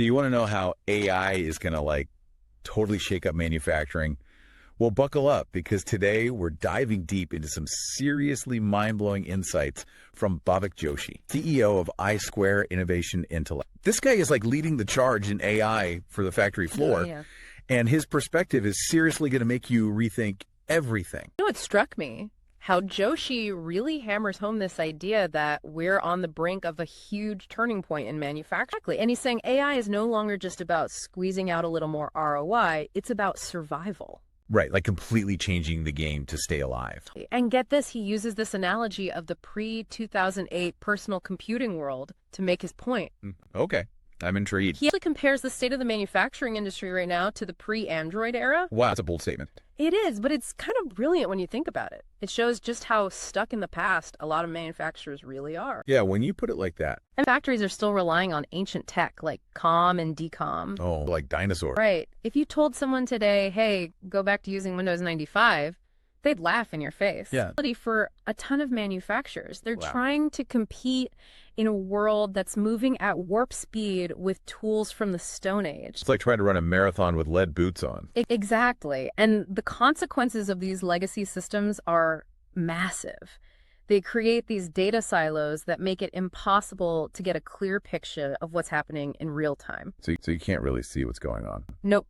So you want to know how AI is going to totally shake up manufacturing? Well, buckle up, because today we're diving deep into some seriously mind-blowing insights from Bhavik Joshi, CEO of I2 Innovation Intellect. This guy is leading the charge in AI for the factory floor, and his perspective is seriously going to make you rethink everything. You know, it struck me how Joshi really hammers home this idea that we're on the brink of a huge turning point in manufacturing. And he's saying AI is no longer just about squeezing out a little more ROI, it's about survival. Right, completely changing the game to stay alive. And get this, he uses this analogy of the pre-2008 personal computing world to make his point. Okay, I'm intrigued. He actually compares the state of the manufacturing industry right now to the pre-Android era. Wow, that's a bold statement. It is, but it's kind of brilliant when you think about it. It shows just how stuck in the past a lot of manufacturers really are. Yeah, when you put it like that. And factories are still relying on ancient tech like COM and DCOM. Oh, like dinosaurs. Right. If you told someone today, hey, go back to using Windows 95, they'd laugh in your face. Yeah. For a ton of manufacturers, they're trying to compete in a world that's moving at warp speed with tools from the Stone Age. It's like trying to run a marathon with lead boots on. Exactly. And the consequences of these legacy systems are massive. They create these data silos that make it impossible to get a clear picture of what's happening in real time. So you can't really see what's going on. Nope.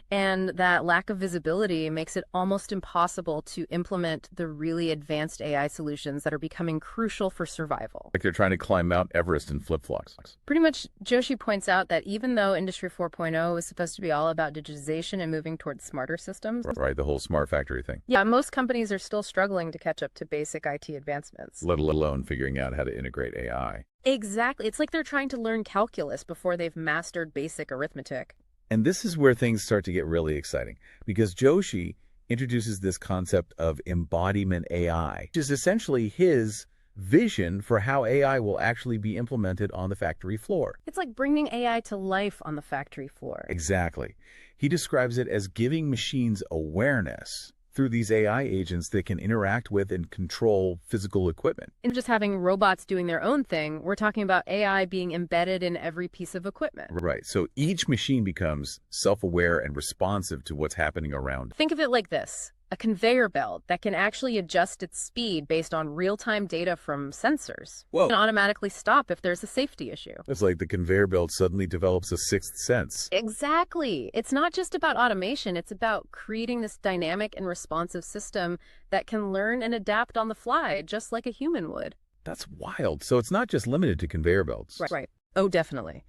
And that lack of visibility makes it almost impossible to implement the really advanced AI solutions that are becoming crucial for survival. Like they're trying to climb Mount Everest in flip-flops. Pretty much, Joshi points out that even though Industry 4.0 is supposed to be all about digitization and moving towards smarter systems. Right, the whole smart factory thing. Yeah, most companies are still struggling to catch up to basic IT advancements. Let alone figuring out how to integrate AI. Exactly. It's like they're trying to learn calculus before they've mastered basic arithmetic. And this is where things start to get really exciting, because Joshi introduces this concept of embodiment AI, which is essentially his vision for how AI will actually be implemented on the factory floor. It's like bringing AI to life on the factory floor. Exactly. He describes it as giving machines awareness through these AI agents that can interact with and control physical equipment. And just having robots doing their own thing, we're talking about AI being embedded in every piece of equipment. Right. So each machine becomes self-aware and responsive to what's happening around. Think of it like this. A conveyor belt that can actually adjust its speed based on real-time data from sensors. Whoa. It can automatically stop if there's a safety issue. It's like the conveyor belt suddenly develops a sixth sense. Exactly. It's not just about automation. It's about creating this dynamic and responsive system that can learn and adapt on the fly, just like a human would. That's wild. So it's not just limited to conveyor belts. Right. Oh, definitely.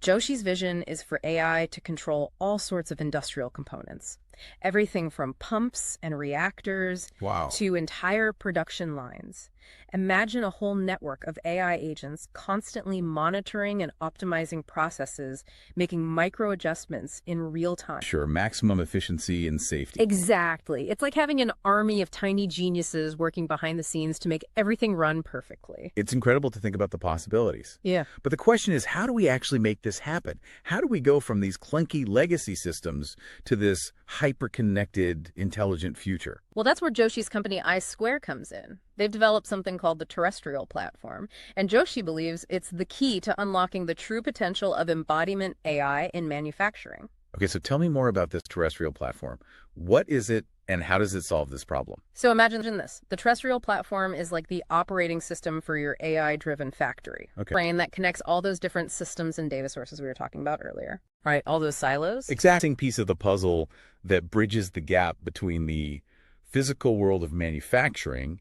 Joshi's vision is for AI to control all sorts of industrial components. Everything from pumps and reactors to entire production lines. Imagine a whole network of AI agents constantly monitoring and optimizing processes, making micro adjustments in real time. Sure, maximum efficiency and safety. Exactly. It's like having an army of tiny geniuses working behind the scenes to make everything run perfectly. It's incredible to think about the possibilities. Yeah. But the question is, how do we actually make this happen? How do we go from these clunky legacy systems to this hyper-connected, intelligent future? Well, that's where Joshi's company I2 comes in. They've developed something called the Terrestrial Platform, and Joshi believes it's the key to unlocking the true potential of embodiment AI in manufacturing. Okay, so tell me more about this Terrestrial Platform. What is it, and how does it solve this problem? So imagine this. The Terrestrial Platform is like the operating system for your AI-driven factory. Okay. Brain that connects all those different systems and data sources we were talking about earlier. Right, all those silos. Exacting piece of the puzzle that bridges the gap between the physical world of manufacturing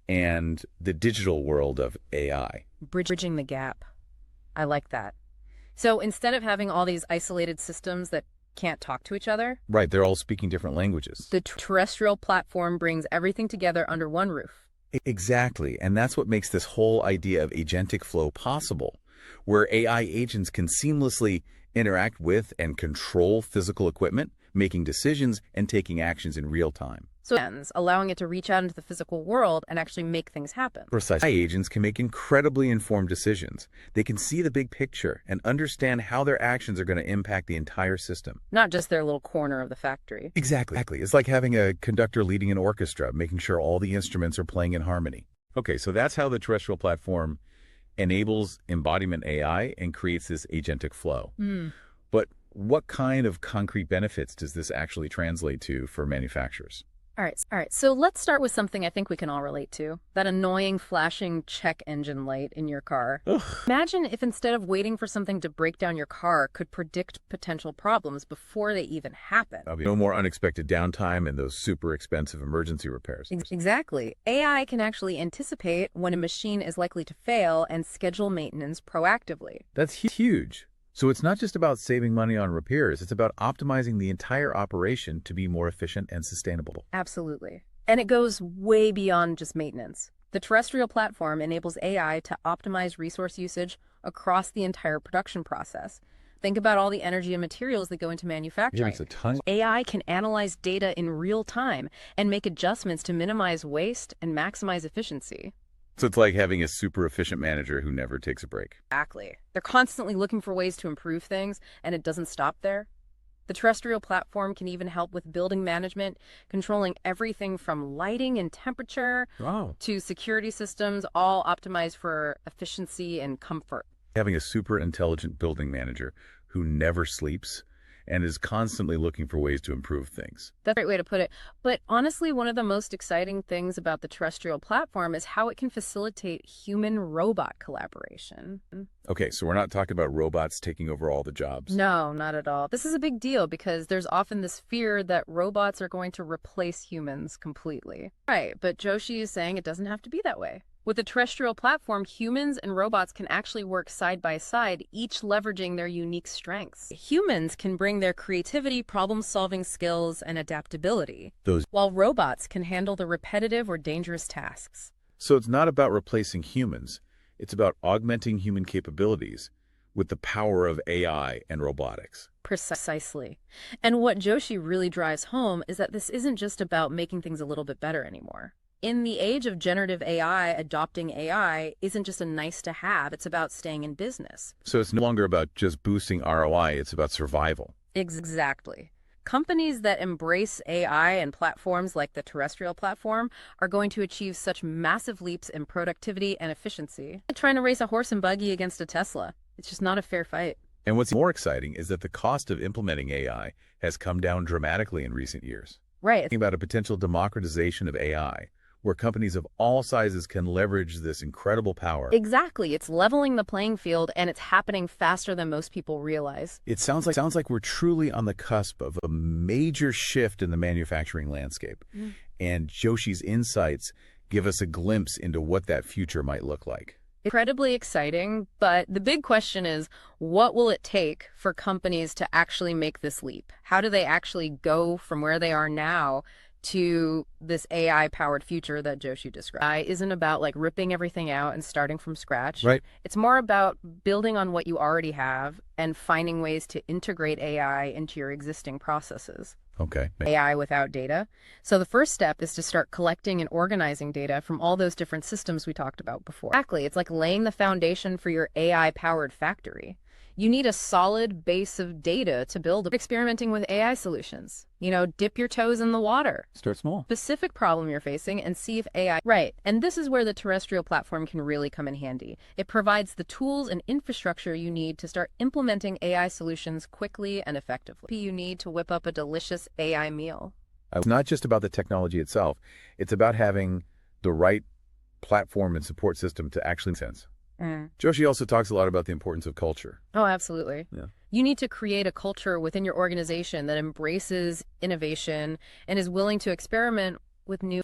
and the digital world of AI. Bridging the gap. I like that. So instead of having all these isolated systems that can't talk to each other. Right, they're all speaking different languages. The Terrestrial Platform brings everything together under one roof. Exactly, and that's what makes this whole idea of agentic flow possible, where AI agents can seamlessly interact with and control physical equipment, making decisions and taking actions in real time. So allowing it to reach out into the physical world and actually make things happen. Precisely. AI agents can make incredibly informed decisions. They can see the big picture and understand how their actions are going to impact the entire system. Not just their little corner of the factory. Exactly. It's like having a conductor leading an orchestra, making sure all the instruments are playing in harmony. Okay, so that's how the Terrestrial Platform enables embodiment AI and creates this agentic flow. But what kind of concrete benefits does this actually translate to for manufacturers? All right. So let's start with something I think we can all relate to. That annoying flashing check engine light in your car. Ugh. Imagine if instead of waiting for something to break down your car, could predict potential problems before they even happen. There'll be no more unexpected downtime and those super expensive emergency repairs. Exactly. AI can actually anticipate when a machine is likely to fail and schedule maintenance proactively. That's huge. So it's not just about saving money on repairs, it's about optimizing the entire operation to be more efficient and sustainable. Absolutely. And it goes way beyond just maintenance. The Terrestrial Platform enables AI to optimize resource usage across the entire production process. Think about all the energy and materials that go into manufacturing. Yeah, it's a ton. AI can analyze data in real time and make adjustments to minimize waste and maximize efficiency. So it's like having a super efficient manager who never takes a break. Exactly. They're constantly looking for ways to improve things, and it doesn't stop there. The Terrestrial Platform can even help with building management, controlling everything from lighting and temperature to security systems, all optimized for efficiency and comfort. Having a super intelligent building manager who never sleeps and is constantly looking for ways to improve things. That's a great way to put it. But honestly, one of the most exciting things about the Terrestrial Platform is how it can facilitate human-robot collaboration. Okay, so we're not talking about robots taking over all the jobs. No, not at all. This is a big deal because there's often this fear that robots are going to replace humans completely. Right, but Joshi is saying it doesn't have to be that way. With the Terrestrial Platform, humans and robots can actually work side by side, each leveraging their unique strengths. Humans can bring their creativity, problem-solving skills, and adaptability, while robots can handle the repetitive or dangerous tasks. So it's not about replacing humans. It's about augmenting human capabilities with the power of AI and robotics. Precisely. And what Joshi really drives home is that this isn't just about making things a little bit better anymore. In the age of generative AI, adopting AI isn't just a nice to have, it's about staying in business. So it's no longer about just boosting ROI, it's about survival. Exactly. Companies that embrace AI and platforms like the Terrestrial Platform are going to achieve such massive leaps in productivity and efficiency. Trying to race a horse and buggy against a Tesla. It's just not a fair fight. And what's more exciting is that the cost of implementing AI has come down dramatically in recent years. Right. Thinking about a potential democratization of AI, where companies of all sizes can leverage this incredible power. Exactly. It's leveling the playing field, and it's happening faster than most people realize. It sounds like we're truly on the cusp of a major shift in the manufacturing landscape. And Joshi's insights give us a glimpse into what that future might look like. Incredibly exciting, but the big question is, what will it take for companies to actually make this leap? How do they actually go from where they are now to this AI-powered future that Joshi described? AI isn't about like ripping everything out and starting from scratch. Right. It's more about building on what you already have and finding ways to integrate AI into your existing processes. Okay. AI without data. So the first step is to start collecting and organizing data from all those different systems we talked about before. Exactly. It's like laying the foundation for your AI-powered factory. You need a solid base of data to build. Experimenting with AI solutions. Dip your toes in the water. Start small. Specific problem you're facing and see if AI... Right. And this is where the Terrestrial Platform can really come in handy. It provides the tools and infrastructure you need to start implementing AI solutions quickly and effectively. You need to whip up a delicious AI meal. It's not just about the technology itself. It's about having the right platform and support system to actually make sense. Joshi also talks a lot about the importance of culture. Oh, absolutely. Yeah. You need to create a culture within your organization that embraces innovation and is willing to experiment with new...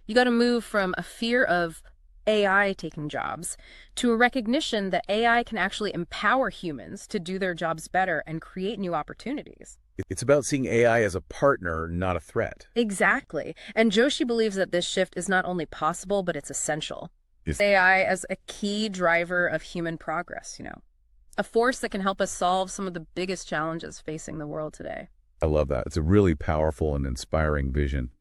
You got to move from a fear of AI taking jobs to a recognition that AI can actually empower humans to do their jobs better and create new opportunities. It's about seeing AI as a partner, not a threat. Exactly. And Joshi believes that this shift is not only possible, but it's essential. AI as a key driver of human progress, a force that can help us solve some of the biggest challenges facing the world today. I love that. It's a really powerful and inspiring vision.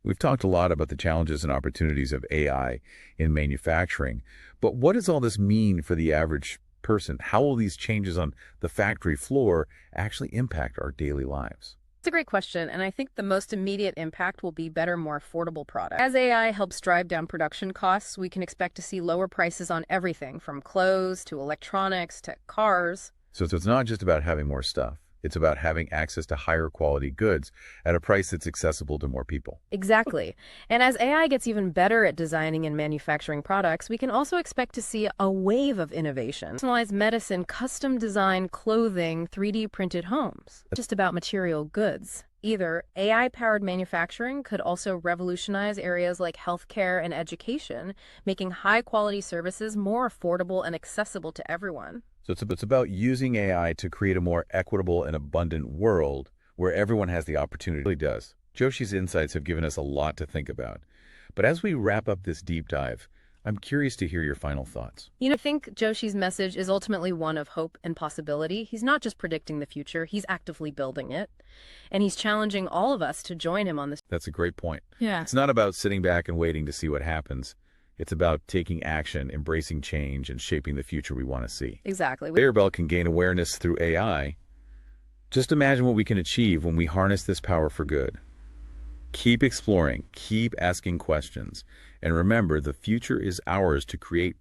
We've talked a lot about the challenges and opportunities of AI in manufacturing, but what does all this mean for the average person? How will these changes on the factory floor actually impact our daily lives? It's a great question, and I think the most immediate impact will be better, more affordable products. As AI helps drive down production costs, we can expect to see lower prices on everything from clothes to electronics to cars. So it's not just about having more stuff. It's about having access to higher quality goods at a price that's accessible to more people. Exactly. And as AI gets even better at designing and manufacturing products, we can also expect to see a wave of innovation. Personalized medicine, custom designed clothing, 3D printed homes. Just about material goods. Either AI-powered manufacturing could also revolutionize areas like healthcare and education, making high-quality services more affordable and accessible to everyone. So it's about using AI to create a more equitable and abundant world where everyone has the opportunity. It really does. Joshi's insights have given us a lot to think about. But as we wrap up this deep dive, I'm curious to hear your final thoughts. I think Joshi's message is ultimately one of hope and possibility. He's not just predicting the future, he's actively building it. And he's challenging all of us to join him on this. That's a great point. Yeah. It's not about sitting back and waiting to see what happens. It's about taking action, embracing change, and shaping the future we want to see. Exactly. Conveyor belt can gain awareness through AI. Just imagine what we can achieve when we harness this power for good. Keep exploring, keep asking questions, and remember, the future is ours to create